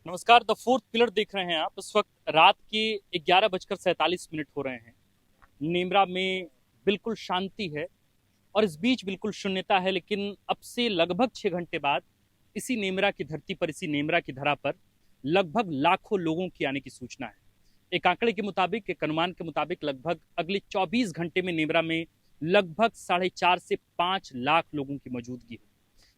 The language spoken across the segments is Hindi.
नमस्कार। द फोर्थ पिलर देख रहे हैं आप। इस वक्त रात के 11:47 हो रहे हैं। नेमरा में बिल्कुल शांति है और इस बीच बिल्कुल शून्यता है, लेकिन अब से लगभग 6 घंटे बाद इसी नेमरा की धरती पर, इसी नेमरा की धरा पर लगभग लाखों लोगों की आने की सूचना है। एक आंकड़े के मुताबिक, एक अनुमान के मुताबिक लगभग अगले 24 घंटे में नेमरा में लगभग 4.5 से 5 लाख लोगों की मौजूदगी है।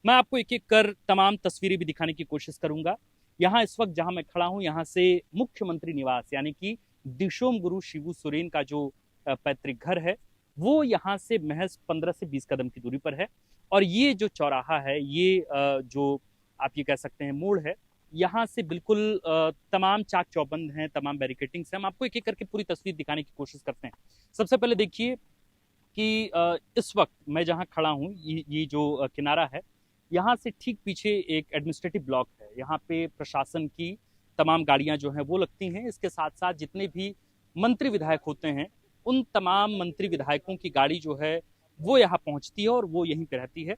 मैं आपको एक एक कर तमाम तस्वीरें भी दिखाने की कोशिश करूंगा। यहाँ इस वक्त जहां मैं खड़ा हूं, यहाँ से मुख्यमंत्री निवास यानी कि दिशोम गुरु शिबू सोरेन का जो पैतृक घर है, वो यहाँ से महज 15 से 20 कदम की दूरी पर है। और ये जो चौराहा है, ये जो आप ये कह सकते हैं मोड़ है, यहाँ से बिल्कुल तमाम चाक चौबंद हैं, तमाम बैरिकेटिंग्स हैं। हम आपको एक एक करके पूरी तस्वीर दिखाने की कोशिश करते हैं। सबसे पहले देखिए कि इस वक्त मैं जहाँ खड़ा हूँ, ये जो किनारा है, यहाँ से ठीक पीछे एक एडमिनिस्ट्रेटिव ब्लॉक है। यहाँ पे प्रशासन की तमाम गाड़ियां जो हैं वो लगती हैं। इसके साथ साथ जितने भी मंत्री विधायक होते हैं, उन तमाम मंत्री विधायकों की गाड़ी जो है वो यहाँ पहुंचती है और वो यहीं पे रहती है।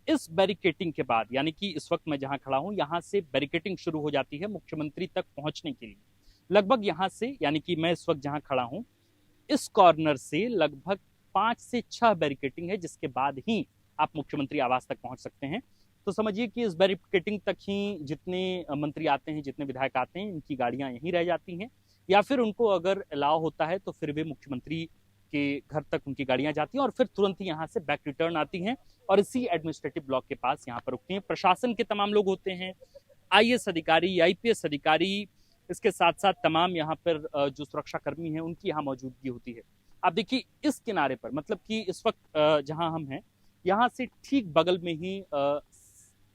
इस बैरिकेटिंग के बाद, यानी कि इस वक्त मैं जहाँ खड़ा हूँ, यहाँ से बैरिकेटिंग शुरू हो जाती है मुख्यमंत्री तक पहुंचने के लिए। लगभग यहाँ से, यानी कि मैं इस वक्त जहाँ खड़ा हूँ, इस कॉर्नर से लगभग 5 से 6 बैरिकेटिंग है, जिसके बाद ही आप मुख्यमंत्री आवास तक पहुंच सकते हैं। तो समझिए कि इस बैरिकेटिंग तक ही जितने मंत्री आते हैं, जितने विधायक आते हैं, इनकी गाड़ियां यहीं रह जाती हैं, या फिर उनको अगर अलाउ होता है तो फिर वे मुख्यमंत्री के घर तक उनकी गाड़ियां जाती हैं और फिर तुरंत ही यहाँ से बैक रिटर्न आती हैं और इसी एडमिनिस्ट्रेटिव ब्लॉक के पास यहाँ पर रुकती हैं। प्रशासन के तमाम लोग होते हैं, आईएएस अधिकारी, आईपीएस अधिकारी, इसके साथ साथ तमाम यहाँ पर जो सुरक्षा कर्मी हैं, उनकी यहाँ मौजूदगी होती है। आप देखिए इस किनारे पर, मतलब कि इस वक्त जहां हम हैं, यहाँ से ठीक बगल में ही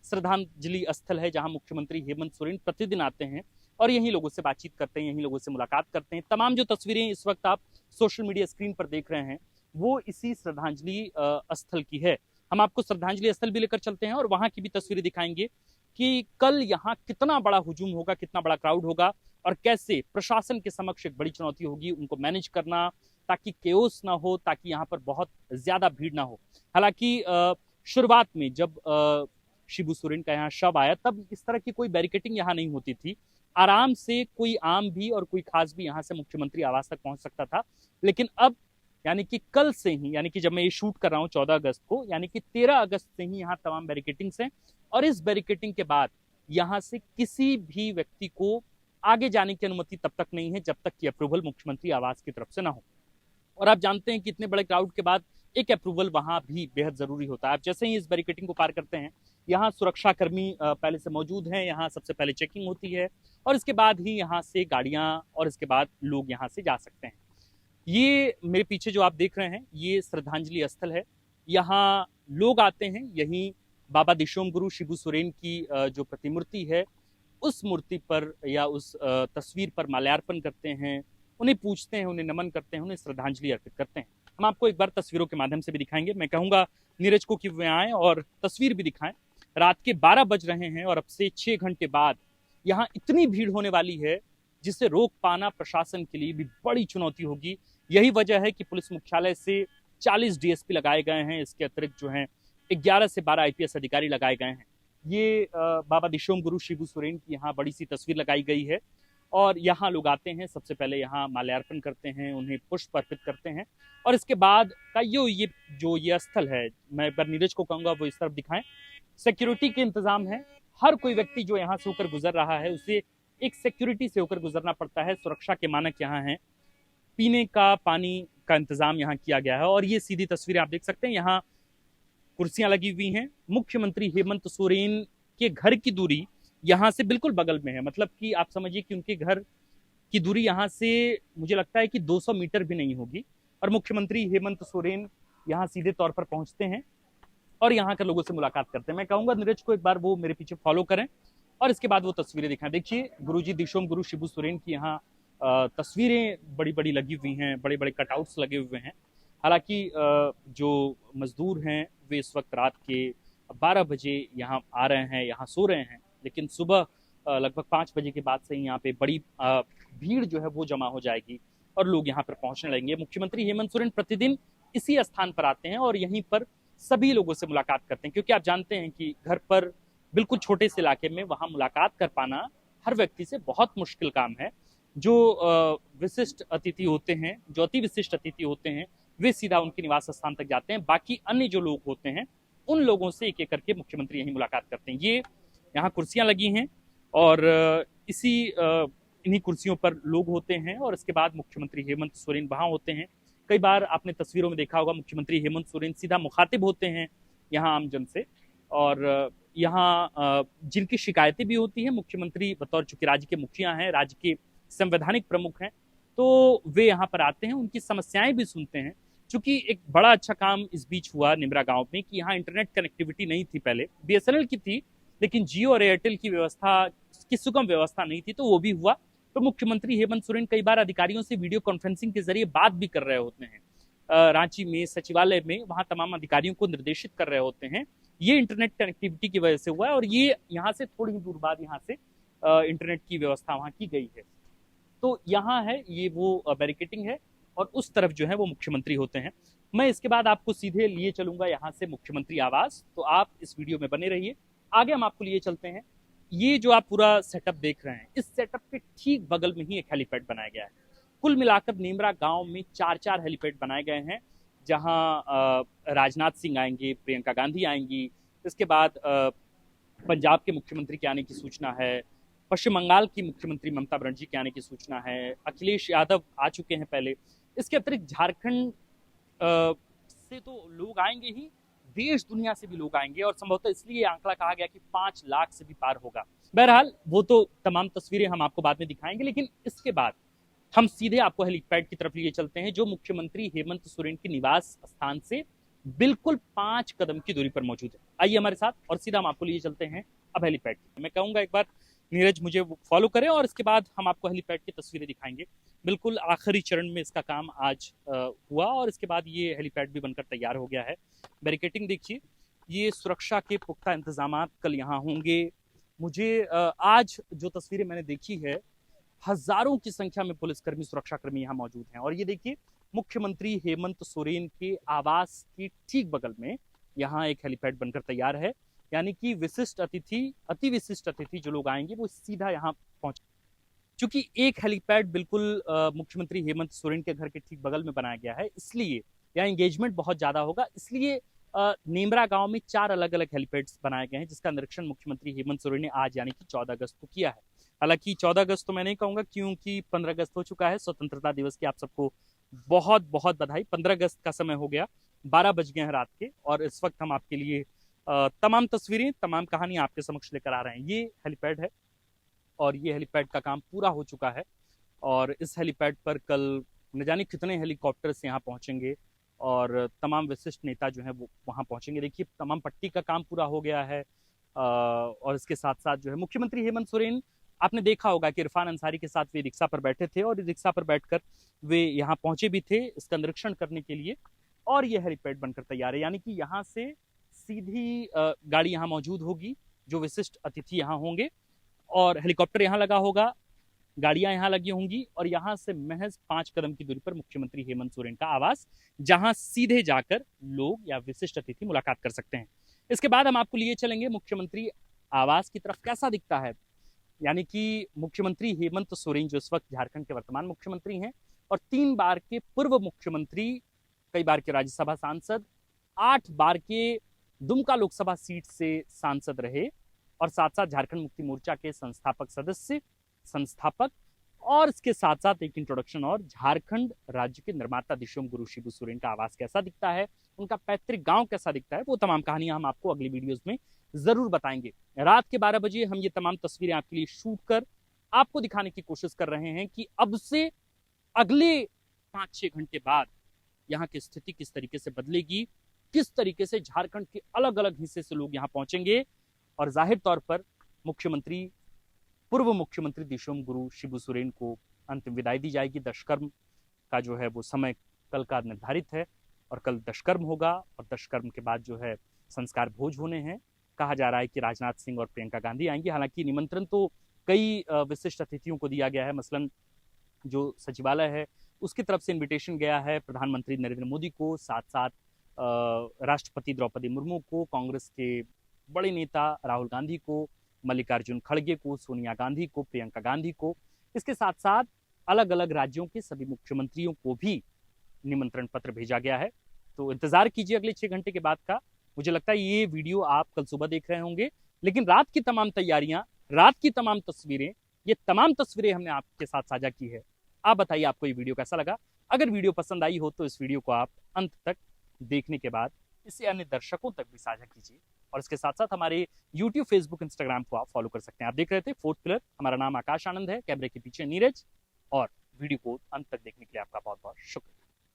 श्रद्धांजलि स्थल है, जहां मुख्यमंत्री हेमंत सोरेन प्रतिदिन आते हैं और यहीं लोगों से बातचीत करते हैं, यहीं लोगों से मुलाकात करते हैं। तमाम जो तस्वीरें इस वक्त आप सोशल मीडिया स्क्रीन पर देख रहे हैं, वो इसी श्रद्धांजलि स्थल की है। हम आपको श्रद्धांजलि स्थल भी लेकर चलते हैं और वहां की भी तस्वीरें दिखाएंगे कि कल यहाँ कितना बड़ा हुजूम होगा, कितना बड़ा क्राउड होगा और कैसे प्रशासन के समक्ष एक बड़ी चुनौती होगी उनको मैनेज करना, ताकि केओस ना हो, ताकि यहाँ पर बहुत ज्यादा भीड़ ना हो। हालांकि शुरुआत में जब शिबू सोरेन का यहाँ शव आया, तब इस तरह की कोई बैरिकेटिंग यहाँ नहीं होती थी। आराम से कोई आम भी और कोई खास भी यहाँ से मुख्यमंत्री आवास तक पहुंच सकता था। लेकिन अब, यानी कि कल से ही, यानी कि जब मैं ये शूट कर रहा हूँ 14 अगस्त को, यानी कि 13 अगस्त से ही यहाँ तमाम बैरिकेटिंग्स हैं। और इस बैरिकेटिंग के बाद यहाँ से किसी भी व्यक्ति को आगे जाने की अनुमति तब तक नहीं है, जब तक कि अप्रूवल मुख्यमंत्री आवास की तरफ से ना हो। और आप जानते हैं कि इतने बड़े क्राउड के बाद एक अप्रूवल वहां भी बेहद जरूरी होता है। आप जैसे ही इस बैरिकेटिंग को पार करते हैं, यहाँ सुरक्षा कर्मी पहले से मौजूद हैं, यहाँ सबसे पहले चेकिंग होती है और इसके बाद ही यहाँ से गाड़ियां और इसके बाद लोग यहाँ से जा सकते हैं। ये मेरे पीछे जो आप देख रहे हैं, ये श्रद्धांजलि स्थल है। यहाँ लोग आते हैं, यहीं बाबा दिशोम गुरु शिबू सोरेन की जो प्रतिमूर्ति है, उस मूर्ति पर या उस तस्वीर पर माल्यार्पण करते हैं, उन्हें पूछते हैं, उन्हें नमन करते हैं, उन्हें श्रद्धांजलि अर्पित करते हैं। हम आपको एक बार तस्वीरों के माध्यम से भी दिखाएंगे। मैं कहूंगा नीरज को कि वे आए और तस्वीर भी दिखाएं। रात के 12 बज रहे हैं और अब से 6 घंटे बाद यहाँ इतनी भीड़ होने वाली है, जिसे रोक पाना प्रशासन के लिए भी बड़ी चुनौती होगी। यही वजह है कि पुलिस मुख्यालय से 40 डीएसपी लगाए गए हैं। इसके अतिरिक्त जो है 11 से 12 आईपीएस अधिकारी लगाए गए हैं। ये बाबा दिशोम गुरु शिबू सोरेन की यहाँ बड़ी सी तस्वीर लगाई गई है और यहाँ लोग आते हैं, सबसे पहले यहाँ माल्यार्पण करते हैं, उन्हें पुष्प अर्पित करते हैं और इसके बाद का ये स्थल है, मैं एक बार नीरज को कहूंगा वो इस तरफ दिखाएं। सिक्योरिटी के इंतजाम है। हर कोई व्यक्ति जो यहाँ से होकर गुजर रहा है, उसे एक सिक्योरिटी से होकर गुजरना पड़ता है। सुरक्षा के मानक यहाँ हैं, पीने का पानी का इंतजाम यहाँ किया गया है। और ये सीधी तस्वीरें आप देख सकते हैं, यहाँ कुर्सियां लगी हुई हैं। मुख्यमंत्री हेमंत सोरेन के घर की दूरी यहाँ से बिल्कुल बगल में है, मतलब कि आप समझिए कि उनके घर की दूरी यहाँ से मुझे लगता है कि 200 मीटर भी नहीं होगी। और मुख्यमंत्री हेमंत सोरेन यहाँ सीधे तौर पर पहुंचते हैं और यहाँ के लोगों से मुलाकात करते हैं। मैं कहूंगा नीरज को एक बार वो मेरे पीछे फॉलो करें और इसके बाद वो तस्वीरें दिखाएं। देखिए गुरुजी दिशोम गुरु शिबू सोरेन की यहाँ तस्वीरें बड़ी बड़ी लगी हुई हैं, बड़े बड़े कटआउट्स लगे हुए हैं। हालांकि जो मजदूर हैं वे इस वक्त रात के 12 बजे यहाँ आ रहे हैं, यहाँ सो रहे हैं, लेकिन सुबह लगभग 5 बजे के बाद से ही यहाँ पे बड़ी भीड़ जो है वो जमा हो जाएगी और लोग यहाँ पर पहुंचने लगेंगे। मुख्यमंत्री हेमंत सोरेन प्रतिदिन इसी स्थान पर आते हैं और यहीं पर सभी लोगों से मुलाकात करते हैं, क्योंकि आप जानते हैं कि घर पर बिल्कुल छोटे से इलाके में वहां मुलाकात कर पाना हर व्यक्ति से बहुत मुश्किल काम है। जो विशिष्ट अतिथि होते हैं, जो अति विशिष्ट अतिथि होते हैं, वे सीधा उनके निवास स्थान तक जाते हैं। बाकी अन्य जो लोग होते हैं उन लोगों से एक एक करके मुख्यमंत्री यही मुलाकात करते हैं। ये यहाँ कुर्सियां लगी हैं और इन्हीं कुर्सियों पर लोग होते हैं और इसके बाद मुख्यमंत्री हेमंत सोरेन वहां होते हैं। कई बार आपने तस्वीरों में देखा होगा मुख्यमंत्री हेमंत सोरेन सीधा मुखातिब होते हैं यहाँ आमजन से। और यहाँ जिनकी शिकायतें भी होती हैं, मुख्यमंत्री बतौर चूंकि राज्य के मुखिया हैं, राज्य के संवैधानिक प्रमुख हैं, तो वे यहाँ पर आते हैं, उनकी समस्याएं भी सुनते हैं। चूंकि एक बड़ा अच्छा काम इस बीच हुआ निमरा गांव में कि यहाँ इंटरनेट कनेक्टिविटी नहीं थी, पहले बीएसएनएल की थी लेकिन जियो और एयरटेल की व्यवस्था की सुगम व्यवस्था नहीं थी, तो वो भी हुआ। तो मुख्यमंत्री हेमंत सोरेन कई बार अधिकारियों से वीडियो कॉन्फ्रेंसिंग के जरिए बात भी कर रहे होते हैं। रांची में सचिवालय में वहां तमाम अधिकारियों को निर्देशित कर रहे होते हैं। ये इंटरनेट कनेक्टिविटी की वजह से हुआ है और ये यहाँ से थोड़ी दूर बाद यहाँ से इंटरनेट की व्यवस्था वहां की गई है। तो यहाँ है ये वो बैरिकेटिंग है और उस तरफ जो है वो मुख्यमंत्री होते हैं। मैं इसके बाद आपको सीधे लिए चलूंगा यहाँ से मुख्यमंत्री आवास, तो आप इस वीडियो में बने रहिए। आगे हम आपको लिए चलते हैं। ये जो आप पूरा सेटअप देख रहे हैं, इस सेटअप के ठीक बगल में ही एक हेलीपैड बनाया गया है। कुल मिलाकर नेमरा गांव में 4 हेलीपैड बनाए गए हैं, जहां राजनाथ सिंह आएंगे, प्रियंका गांधी आएंगी, इसके बाद पंजाब के मुख्यमंत्री के आने की सूचना है, पश्चिम बंगाल की मुख्यमंत्री ममता बनर्जी के आने की सूचना है, अखिलेश यादव आ चुके हैं पहले। इसके अतिरिक्त झारखंड से तो लोग आएंगे ही, देश दुनिया से भी लोग आएंगे और संभवतः इसलिए आंकड़ा कहा गया कि 5 लाख से भी पार होगा। बहरहाल वो तो तमाम तस्वीरें हम आपको बाद में दिखाएंगे, लेकिन इसके बाद हम सीधे आपको हेलीपैड की तरफ लिए चलते हैं, जो मुख्यमंत्री हेमंत सोरेन के निवास स्थान से बिल्कुल 5 कदम की दूरी पर मौजूद है। आइए हमारे साथ और सीधा हम आपको लिए चलते हैं अब हेलीपैड। मैं कहूंगा एक बार नीरज मुझे फॉलो करें और इसके बाद हम आपको हेलीपैड की तस्वीरें दिखाएंगे। बिल्कुल आखिरी चरण में इसका काम आज हुआ और इसके बाद ये हेलीपैड भी बनकर तैयार हो गया है। बैरिकेटिंग देखिए, ये सुरक्षा के पुख्ता इंतजाम कल यहाँ होंगे। मुझे आज जो तस्वीरें मैंने देखी है, हजारों की संख्या में पुलिसकर्मी, सुरक्षाकर्मी यहाँ मौजूद हैं। और ये देखिए, मुख्यमंत्री हेमंत सोरेन के आवास के ठीक बगल में यहाँ एक हेलीपैड बनकर तैयार है, यानी कि विशिष्ट अतिथि, अति विशिष्ट अतिथि जो लोग आएंगे वो सीधा यहाँ पहुंचे। चूंकि एक हेलीपैड बिल्कुल मुख्यमंत्री हेमंत सोरेन के घर के ठीक बगल में बनाया गया है, इसलिए यहाँ एंगेजमेंट बहुत ज्यादा होगा। इसलिए नेमरा गांव में 4 अलग अलग हेलीपैड्स बनाए गए हैं, जिसका निरीक्षण मुख्यमंत्री हेमंत सोरेन ने आज यानी कि 14 अगस्त को किया है। हालांकि 14 अगस्त तो मैं नहीं कहूंगा, क्योंकि 15 अगस्त हो चुका है स्वतंत्रता दिवस की। आप सबको बहुत बहुत बधाई। 15 अगस्त का समय हो गया, 12 बज गए हैं रात के, और इस वक्त हम आपके लिए तमाम तस्वीरें, तमाम कहानी आपके समक्ष लेकर आ रहे हैं। ये हेलीपैड है और ये हेलीपैड का काम पूरा हो चुका है और इस हेलीपैड पर कल न जाने कितने हेलीकॉप्टर्स यहाँ पहुंचेंगे और तमाम विशिष्ट नेता जो हैं वो वहाँ पहुंचेंगे। देखिए, तमाम पट्टी का काम पूरा हो गया है और इसके साथ साथ जो है मुख्यमंत्री हेमंत सोरेन, आपने देखा होगा कि इरफान अंसारी के साथ वे रिक्शा पर बैठे थे और रिक्शा पर बैठकर वे यहाँ पहुंचे भी थे इसका निरीक्षण करने के लिए। और ये हेलीपैड बनकर तैयार है, यानी कि यहाँ से सीधी गाड़ी यहाँ मौजूद होगी, जो विशिष्ट अतिथि यहाँ होंगे और हेलीकॉप्टर यहाँ लगा होगा, गाड़ियां यहाँ लगी होंगी और यहाँ से महज 5 कदम की दूरी पर मुख्यमंत्री हेमंत सोरेन का आवास, जहां सीधे जाकर लोग या विशिष्ट अतिथि मुलाकात कर सकते हैं। इसके बाद हम आपको लिए चलेंगे मुख्यमंत्री आवास की तरफ, कैसा दिखता है। यानी कि मुख्यमंत्री हेमंत सोरेन जो इस वक्त झारखंड के वर्तमान मुख्यमंत्री हैं और 3 बार के पूर्व मुख्यमंत्री, कई बार के राज्यसभा सांसद, 8 बार के दुमका लोकसभा सीट से सांसद रहे और साथ साथ झारखंड मुक्ति मोर्चा के संस्थापक सदस्य, संस्थापक, और इसके साथ साथ एक इंट्रोडक्शन और झारखंड राज्य के निर्माता दिशोम गुरु शिबू सोरेन का आवास कैसा दिखता है, उनका पैतृक गांव कैसा दिखता है, वो तमाम कहानियां हम आपको अगली वीडियोस में जरूर बताएंगे। रात के 12 बजे हम ये तमाम तस्वीरें आपके लिए शूट कर आपको दिखाने की कोशिश कर रहे हैं कि अब से अगले 5-6 घंटे बाद यहाँ की स्थिति किस तरीके से बदलेगी, किस तरीके से झारखंड के अलग अलग हिस्से से लोग यहाँ पहुंचेंगे और जाहिर तौर पर मुख्यमंत्री, पूर्व मुख्यमंत्री दिशोम गुरु शिबू सोरेन को अंतिम विदाई दी जाएगी। दशकर्म का जो है वो समय कल का निर्धारित है और कल दशकर्म होगा और दशकर्म के बाद जो है संस्कार भोज होने हैं। कहा जा रहा है कि राजनाथ सिंह और प्रियंका गांधी आएंगी। हालांकि निमंत्रण तो कई विशिष्ट अतिथियों को दिया गया है, मसलन जो सचिवालय है उसकी तरफ से इन्विटेशन गया है प्रधानमंत्री नरेंद्र मोदी को, साथ साथ राष्ट्रपति द्रौपदी मुर्मू को, कांग्रेस के बड़े नेता राहुल गांधी को, मल्लिकार्जुन खड़गे को, सोनिया गांधी को, प्रियंका गांधी को, इसके साथ साथ अलग अलग राज्यों के सभी मुख्यमंत्रियों को भी निमंत्रण पत्र भेजा गया है। तो इंतजार कीजिए अगले 6 घंटे के बाद का। मुझे लगता है ये वीडियो आप कल सुबह देख रहे होंगे, लेकिन रात की तमाम तैयारियां, रात की तमाम तस्वीरें, ये तमाम तस्वीरें हमने आपके साथ साझा की है। आप बताइए आपको ये वीडियो कैसा लगा। अगर वीडियो पसंद आई हो तो इस वीडियो को आप अंत तक देखने के बाद इसे अन्य दर्शकों तक भी साझा कीजिए, और इसके साथ साथ हमारे यूट्यूब, फेसबुक, इंस्टाग्राम को आप फॉलो कर सकते हैं। आप देख रहे थे फोर्थ पिलर। हमारा नाम आकाश आनंद है, कैमरे के पीछे नीरज, और वीडियो को अंत तक देखने के लिए आपका बहुत बहुत शुक्रिया।